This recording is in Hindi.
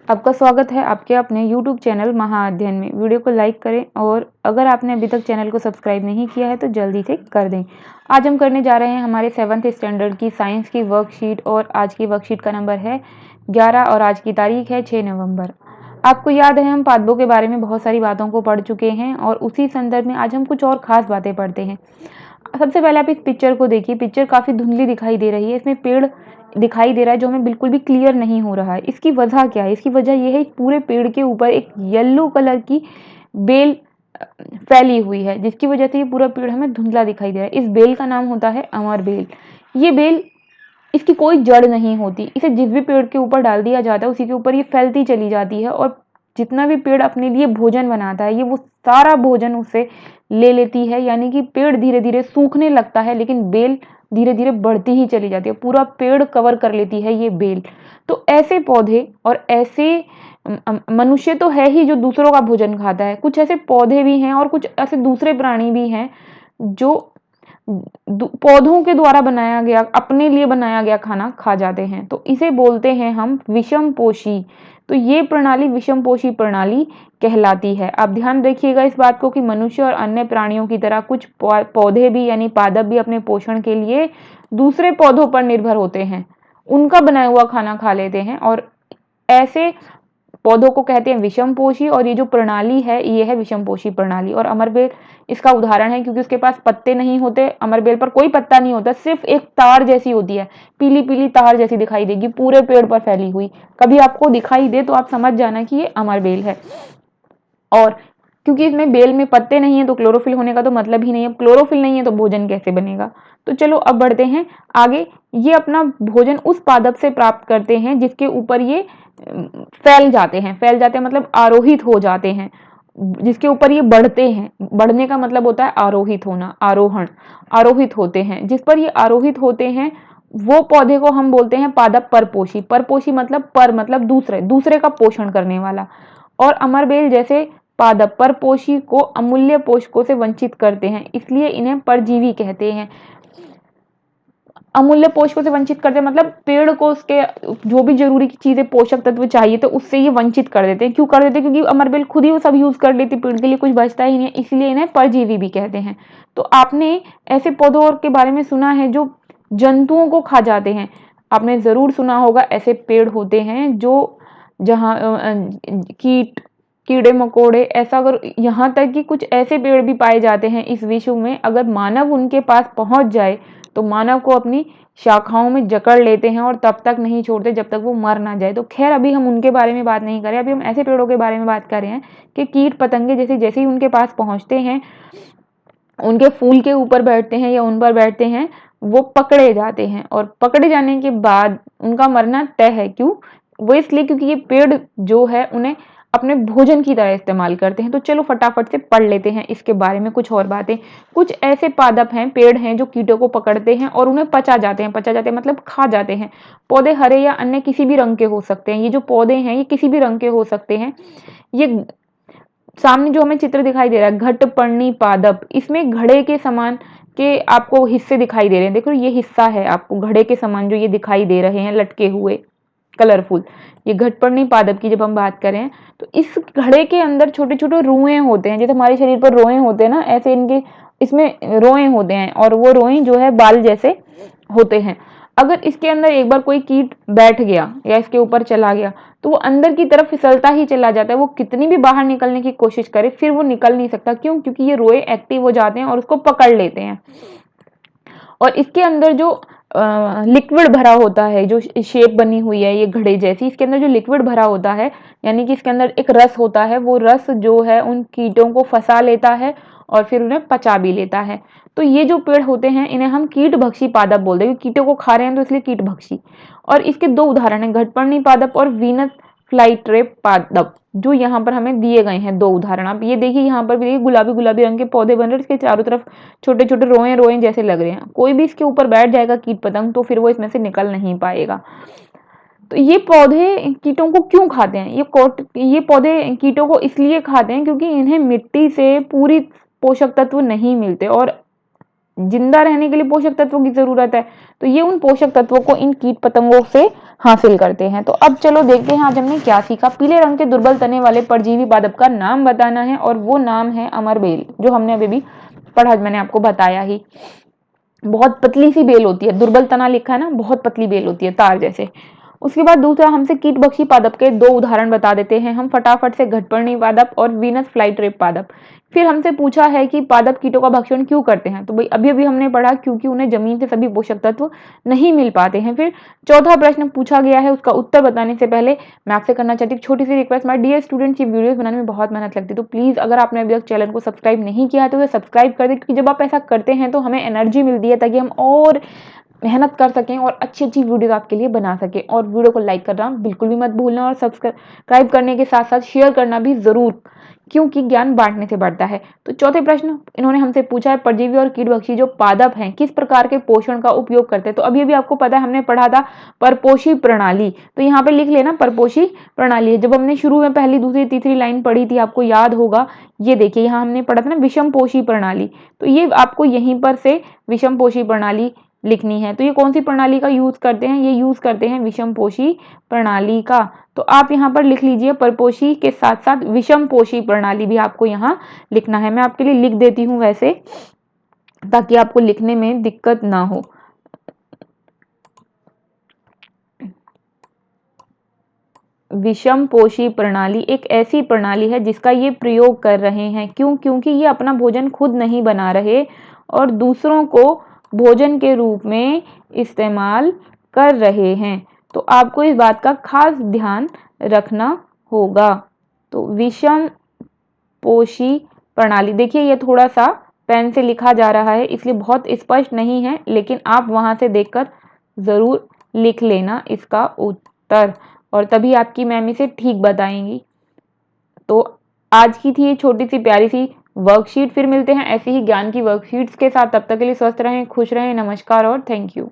आपका स्वागत है आपके अपने YouTube चैनल महाअध्ययन में। वीडियो को लाइक करें और अगर आपने अभी तक चैनल को सब्सक्राइब नहीं किया है तो जल्दी से कर दें। आज हम करने जा रहे हैं हमारे 7th स्टैंडर्ड की साइंस की वर्कशीट और आज की वर्कशीट का नंबर है 11 और आज की तारीख है 6 नवंबर। आपको याद है हम पादपों के बारे में बहुत सारी बातों को पढ़ चुके हैं और उसी संदर्भ में आज हम कुछ और ख़ास बातें पढ़ते हैं। सबसे पहले आप इस पिक्चर को देखिए। पिक्चर काफ़ी धुंधली दिखाई दे रही है। इसमें पेड़ दिखाई दे रहा है जो हमें बिल्कुल भी क्लियर नहीं हो रहा है। इसकी वजह क्या है? इसकी वजह यह है पूरे पेड़ के ऊपर एक येलो कलर की बेल फैली हुई है, जिसकी वजह से ये पूरा पेड़ हमें धुंधला दिखाई दे रहा है। इस बेल का नाम होता है अमर बेल। ये बेल, इसकी कोई जड़ नहीं होती। इसे जिस भी पेड़ के ऊपर डाल दिया जाता है उसी के ऊपर ये फैलती चली जाती है और जितना भी पेड़ अपने लिए भोजन बनाता है ये वो सारा भोजन उससे ले लेती है। यानी कि पेड़ धीरे धीरे सूखने लगता है लेकिन बेल धीरे धीरे बढ़ती ही चली जाती है। पूरा पेड़ कवर कर लेती है ये बेल। तो ऐसे पौधे और ऐसे मनुष्य तो है ही जो दूसरों का भोजन खाता है, कुछ ऐसे पौधे भी हैं और कुछ ऐसे दूसरे प्राणी भी हैं जो पौधों के द्वारा बनाया गया, अपने लिए बनाया गया खाना खा जाते हैं। तो इसे बोलते हैं हम विषमपोषी। तो ये प्रणाली विषमपोषी प्रणाली कहलाती है। आप ध्यान रखिएगा इस बात को कि मनुष्य और अन्य प्राणियों की तरह कुछ पौधे भी यानी पादप भी अपने पोषण के लिए दूसरे पौधों पर निर्भर होते हैं, उनका बनाया हुआ खाना खा लेते हैं और ऐसे पौधों को कहते हैं विषमपोषी। और ये जो प्रणाली है ये है विषमपोषी प्रणाली। और अमरबेल इसका उदाहरण है क्योंकि उसके पास पत्ते नहीं होते। अमरबेल पर कोई पत्ता नहीं होता, सिर्फ एक तार जैसी होती है, पीली पीली तार जैसी दिखाई देगी पूरे पेड़ पर फैली हुई। कभी आपको दिखाई दे तो आप समझ जाना कि ये अमरबेल है। और क्योंकि इसमें बेल में पत्ते नहीं है तो क्लोरोफिल होने का तो मतलब ही नहीं है। क्लोरोफिल नहीं है तो भोजन कैसे बनेगा? तो चलो अब बढ़ते हैं आगे। ये अपना भोजन उस पादप से प्राप्त करते हैं जिसके ऊपर ये फैल जाते हैं। फैल जाते हैं मतलब आरोहित हो जाते हैं, जिसके ऊपर ये बढ़ते हैं। बढ़ने का मतलब होता है आरोहित होना, आरोहण। आरोहित होते हैं, जिस पर ये आरोहित होते हैं वो पौधे को हम बोलते हैं पादप परपोषी। परपोषी मतलब पर मतलब दूसरे, दूसरे का पोषण करने वाला। और अमरबेल जैसे पादप परपोषी को अमूल्य पोषकों से वंचित करते हैं, इसलिए इन्हें परजीवी कहते हैं। अमूल्य पोषकों से वंचित करते हैं मतलब पेड़ को उसके जो भी जरूरी चीजें, पोषक तत्व चाहिए तो उससे ये वंचित कर देते हैं। क्यों कर देते हैं? क्योंकि अमरबेल खुद ही वो सब यूज कर लेती, पेड़ के लिए कुछ बचता ही नहीं, इसलिए इन्हें परजीवी भी कहते हैं। तो आपने ऐसे पौधों के बारे में सुना है जो जंतुओं को खा जाते हैं। आपने जरूर सुना होगा ऐसे पेड़ होते हैं जो जहाँ कीट, कीड़े मकोड़े, ऐसा अगर यहाँ तक कि कुछ ऐसे पेड़ भी पाए जाते हैं इस विश्व में, अगर मानव उनके पास पहुंच जाए तो मानव को अपनी शाखाओं में जकड़ लेते हैं और तब तक नहीं छोड़ते जब तक वो मर ना जाए। तो खैर अभी हम उनके बारे में बात नहीं करें, अभी हम ऐसे पेड़ों के बारे में बात कर रहे हैं कि कीट पतंगे जैसे जैसे ही उनके पास पहुंचते हैं, उनके फूल के ऊपर बैठते हैं या उन पर बैठते हैं, वो पकड़े जाते हैं और पकड़े जाने के बाद उनका मरना तय है। क्यों? वो इसलिए क्योंकि ये पेड़ जो है उन्हें अपने भोजन की तरह इस्तेमाल करते हैं। तो चलो फटाफट से पढ़ लेते हैं इसके बारे में कुछ और बातें। कुछ ऐसे पादप हैं, पेड़ हैं जो कीटों को पकड़ते हैं और उन्हें पचा जाते हैं। पचा जाते हैं मतलब खा जाते हैं। पौधे हरे या अन्य किसी भी रंग के हो सकते हैं। ये जो पौधे हैं ये किसी भी रंग के हो सकते हैं। ये सामने जो हमें चित्र दिखाई दे रहा है घटपर्णी पादप, इसमें घड़े के समान के आपको हिस्से दिखाई दे रहे हैं। देखो ये हिस्सा है आपको घड़े के समान जो ये दिखाई दे रहे हैं लटके हुए कलरफुल, ये घटपर्णी पादप की जब हम बात करें तो इस घड़े के अंदर छोटे छोटे रुए होते हैं। जैसे हमारे शरीर पर रोए होते हैं ना, ऐसे इनके इसमें रोए होते हैं और वो रोए जो है बाल जैसे होते हैं। अगर इसके अंदर एक बार कोई कीट बैठ गया या इसके ऊपर चला गया तो वो अंदर की तरफ फिसलता ही चला जाता है। वो कितनी भी बाहर निकलने की कोशिश करे फिर वो निकल नहीं सकता। क्यों? क्योंकि ये रोए एक्टिव हो जाते हैं और उसको पकड़ लेते हैं। और इसके अंदर जो लिक्विड भरा होता है, जो शेप बनी हुई है ये घड़े जैसी, इसके अंदर जो लिक्विड भरा होता है यानी कि इसके अंदर एक रस होता है, वो रस जो है उन कीटों को फंसा लेता है और फिर उन्हें पचा भी लेता है। तो ये जो पेड़ होते हैं इन्हें हम कीटभक्षी पादप बोलते हैं। कीटों को खा रहे हैं तो इसलिए कीटभक्षी। और इसके दो उदाहरण है, घटपर्णी पादप और वीनस फ्लाईट्रेप पादप, जो यहाँ पर हमें दिए गए हैं दो उदाहरण। आप ये देखिए यहाँ पर भी देखिए गुलाबी गुलाबी रंग के पौधे बन रहे हैं, इसके चारों तरफ छोटे छोटे रोए रोए जैसे लग रहे हैं। कोई भी इसके ऊपर बैठ जाएगा कीट पतंग तो फिर वो इसमें से निकल नहीं पाएगा। तो ये पौधे कीटों को क्यों खाते हैं? ये पौधे कीटों को इसलिए खाते हैं क्योंकि इन्हें मिट्टी से पूरी पोषक तत्व नहीं मिलते और जिंदा रहने के लिए पोषक तत्वों की जरूरत है, तो ये उन पोषक तत्वों को इन कीट पतंगों से हासिल करते हैं। तो अब चलो देखते हैं आज हमने क्या सीखा। पीले रंग के दुर्बल तने वाले परजीवी पादप का नाम बताना है और वो नाम है अमरबेल, जो हमने अभी भी पढ़ा, मैंने आपको बताया ही। बहुत पतली सी बेल होती है, दुर्बल तना लिखा है ना, बहुत पतली बेल होती है तार जैसे। उसके बाद दूसरा हमसे कीटभक्षी पादप के 2 उदाहरण बता देते हैं हम फटाफट से, घटपर्णी पादप और वीनस फ्लाईट्रेप पादप। फिर हमसे पूछा है कि पादप कीटों का भक्षण क्यों करते हैं, तो भाई अभी अभी हमने पढ़ा क्योंकि उन्हें जमीन से सभी पोषक तत्व नहीं मिल पाते हैं। फिर चौथा प्रश्न पूछा गया है, उसका उत्तर बताने से पहले मैं आपसे करना चाहती हूँ छोटी सी रिक्वेस्ट। माय डियर स्टूडेंट्स, ये वीडियोस बनाने में बहुत मेहनत लगती है, तो प्लीज अगर आपने अभी तक चैनल को सब्सक्राइब नहीं किया है तो सब्सक्राइब कर दे, क्योंकि जब आप ऐसा करते हैं तो हमें एनर्जी मिलती है ताकि हम और मेहनत कर सकें और अच्छी अच्छी वीडियो आपके लिए बना सकें। और वीडियो को लाइक करना बिल्कुल भी मत भूलना और सब्सक्राइब करने के साथ साथ शेयर करना भी जरूर, क्योंकि ज्ञान बांटने से बढ़ता है। तो चौथे प्रश्न इन्होंने हमसे पूछा है, परजीवी और कीटभक्षी जो पादप हैं किस प्रकार के पोषण का उपयोग करते हैं। तो अभी अभी आपको पता है, हमने पढ़ा था परपोषी प्रणाली, तो यहाँ पे लिख लेना परपोषी प्रणाली। जब हमने शुरू में पहली दूसरी तीसरी लाइन पढ़ी थी, आपको याद होगा, ये देखिए यहाँ हमने पढ़ा था ना विषमपोषी प्रणाली, तो ये आपको यहीं पर से विषमपोषी प्रणाली लिखनी है। तो ये कौन सी प्रणाली का यूज करते हैं, ये यूज करते हैं विषमपोषी प्रणाली का। तो आप यहाँ पर लिख लीजिए परपोषी के साथ साथ विषमपोषी प्रणाली भी आपको यहाँ लिखना है। मैं आपके लिए लिख देती हूँ वैसे, ताकि आपको लिखने में दिक्कत ना हो। विषमपोषी प्रणाली एक ऐसी प्रणाली है जिसका ये प्रयोग कर रहे हैं, क्यों? क्योंकि ये अपना भोजन खुद नहीं बना रहे और दूसरों को भोजन के रूप में इस्तेमाल कर रहे हैं। तो आपको इस बात का खास ध्यान रखना होगा। तो विषम पोषी प्रणाली, देखिए ये थोड़ा सा पेन से लिखा जा रहा है इसलिए बहुत स्पष्ट नहीं है, लेकिन आप वहां से देखकर जरूर लिख लेना इसका उत्तर, और तभी आपकी मैम इसे ठीक बताएंगी। तो आज की थी ये छोटी सी प्यारी सी वर्कशीट, फिर मिलते हैं ऐसी ही ज्ञान की वर्कशीट्स के साथ। तब तक के लिए स्वस्थ रहें, खुश रहें, नमस्कार और थैंक यू।